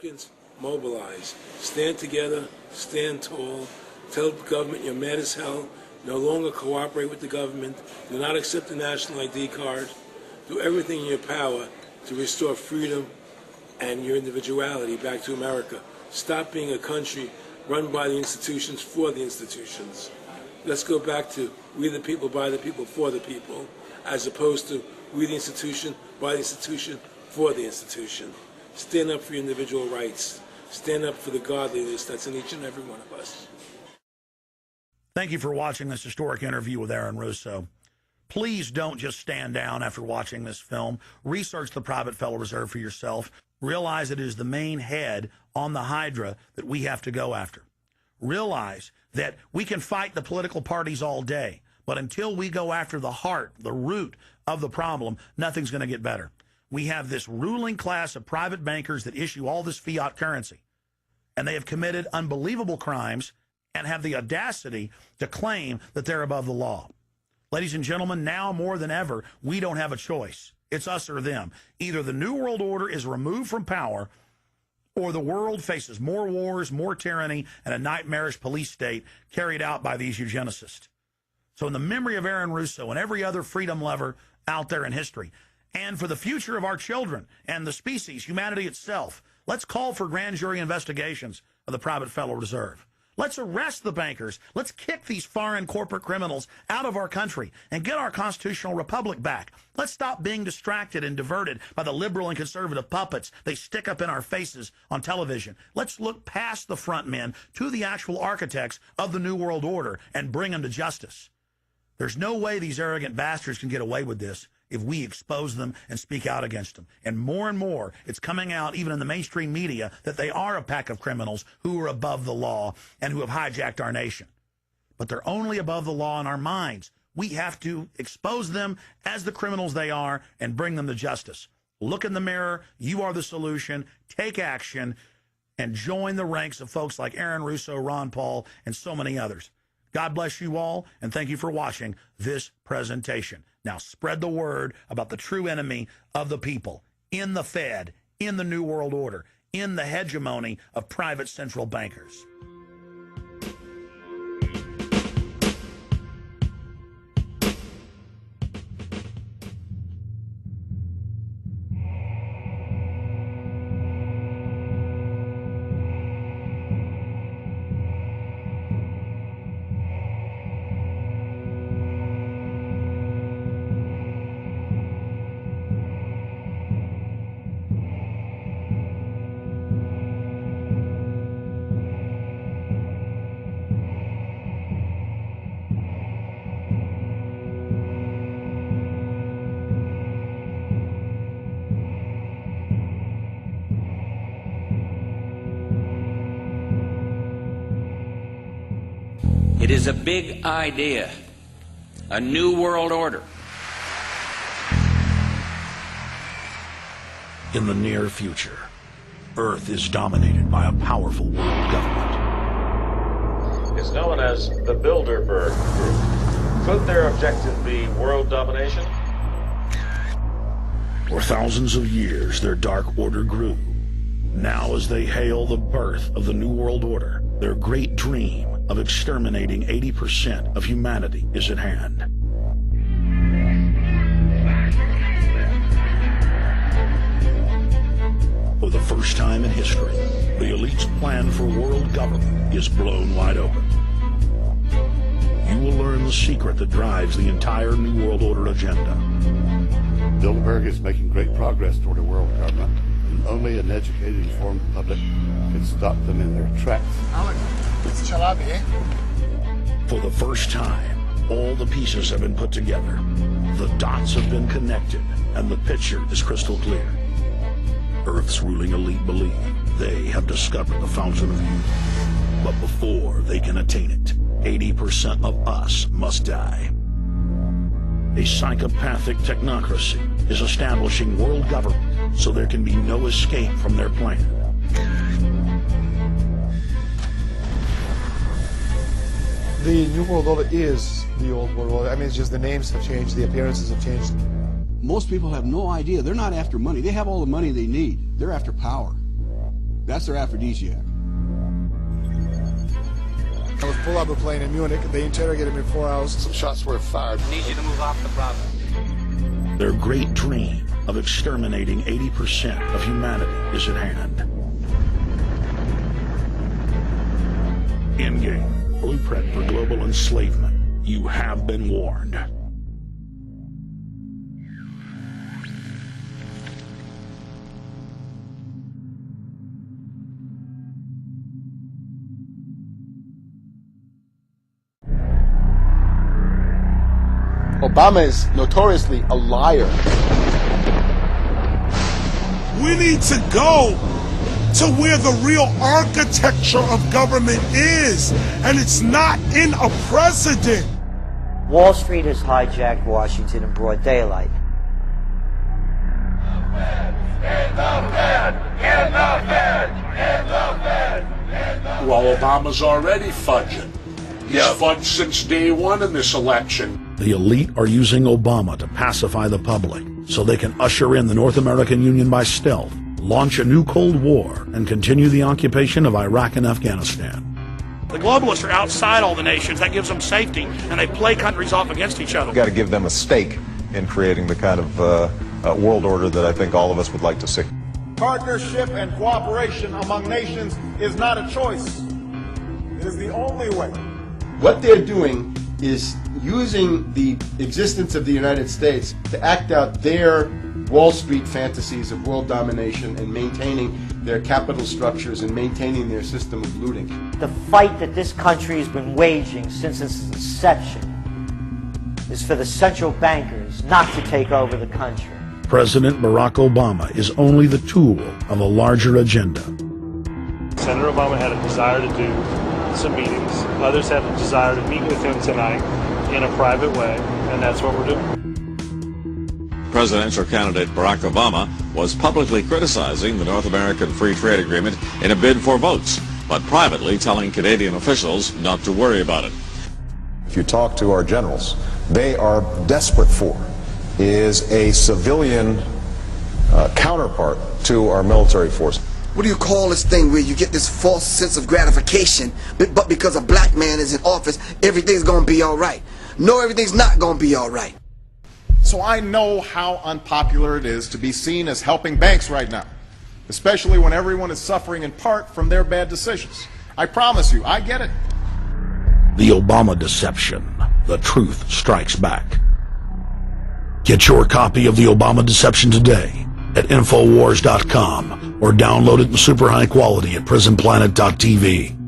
Americans, mobilize. Stand together, stand tall. Tell the government you're mad as hell. No longer cooperate with the government. Do not accept the national ID card. Do everything in your power to restore freedom and your individuality back to America. Stop being a country run by the institutions for the institutions. Let's go back to we the people, by the people, for the people, as opposed to we the institution, by the institution, for the institution. Stand up for your individual rights. Stand up for the godliness that's in each and every one of us. Thank you for watching this historic interview with Aaron Russo. Please don't just stand down after watching this film. Research the Private Federal Reserve for yourself. Realize it is the main head on the Hydra that we have to go after. Realize that we can fight the political parties all day, but until we go after the heart, the root of the problem, nothing's going to get better. We have this ruling class of private bankers that issue all this fiat currency, and they have committed unbelievable crimes and have the audacity to claim that they're above the law. Ladies and gentlemen, now more than ever, we don't have a choice. It's us or them. Either the New World Order is removed from power, or the world faces more wars, more tyranny, and a nightmarish police state carried out by these eugenicists. So in the memory of Aaron Russo and every other freedom lover out there in history, and for the future of our children and the species, humanity itself, let's call for grand jury investigations of the Private Federal Reserve. Let's arrest the bankers. Let's kick these foreign corporate criminals out of our country and get our constitutional republic back. Let's stop being distracted and diverted by the liberal and conservative puppets they stick up in our faces on television. Let's look past the front men to the actual architects of the New World Order and bring them to justice. There's no way these arrogant bastards can get away with this if we expose them and speak out against them. And more, it's coming out even in the mainstream media that they are a pack of criminals who are above the law and who have hijacked our nation. But they're only above the law in our minds. We have to expose them as the criminals they are and bring them to justice. Look in the mirror. You are the solution. Take action and join the ranks of folks like Aaron Russo, Ron Paul, and so many others. God bless you all, and thank you for watching this presentation. Now spread the word about the true enemy of the people in the Fed, in the New World Order, in the hegemony of private central bankers. It is a big idea, a new world order. In the near future, Earth is dominated by a powerful world government. It's known as the Bilderberg Group. Could their objective be world domination? For thousands of years, their dark order grew. Now, as they hail the birth of the New World Order, their great dream of exterminating 80% of humanity is at hand. For the first time in history, the elite's plan for world government is blown wide open. You will learn the secret that drives the entire New World Order agenda. Bilderberg is making great progress toward a world government, and only an educated, informed public can stop them in their tracks. For the first time, all the pieces have been put together. The dots have been connected, and the picture is crystal clear. Earth's ruling elite believe they have discovered the fountain of youth. But before they can attain it, 80% of us must die. A psychopathic technocracy is establishing world government so there can be no escape from their plan. The New World Order is the old world order. I mean, it's just the names have changed, the appearances have changed. Most people have no idea. They're not after money. They have all the money they need. They're after power. That's their aphrodisiac. I was pulled out of a plane in Munich. They interrogated me 4 hours. Some shots were fired. Need you to move off the property. Their great dream of exterminating 80% of humanity is at hand. Endgame, blueprint for global enslavement. You have been warned. Obama is notoriously a liar. We need to go to where the real architecture of government is, and it's not in a president. Wall Street has hijacked Washington in broad daylight. Well, Obama's already fudging. He's fudged since day one in this election. The elite are using Obama to pacify the public so they can usher in the North American Union by stealth, launch a new Cold War, and continue the occupation of Iraq and Afghanistan. The globalists are outside all the nations. That gives them safety, and they play countries off against each other. We've got to give them a stake in creating the kind of world order that I think all of us would like to see. Partnership and cooperation among nations is not a choice. It is the only way. What they're doing is using the existence of the United States to act out their Wall Street fantasies of world domination and maintaining their capital structures and maintaining their system of looting. The fight that this country has been waging since its inception is for the central bankers not to take over the country. President Barack Obama is only the tool of a larger agenda. Senator Obama had a desire to do some meetings. Others have a desire to meet with him tonight in a private way, and that's what we're doing. Presidential candidate Barack Obama was publicly criticizing the North American Free Trade Agreement in a bid for votes, but privately telling Canadian officials not to worry about it. If you talk to our generals, they are desperate for is a civilian counterpart to our military force. What do you call this thing where you get this false sense of gratification, but because a black man is in office, everything's gonna be all right? No, everything's not gonna be all right. So I know how unpopular it is to be seen as helping banks right now, especially when everyone is suffering in part from their bad decisions. I promise you, I get it. The Obama deception. The truth strikes back. Get your copy of The Obama Deception today at Infowars.com or download it in super high quality at prisonplanet.tv.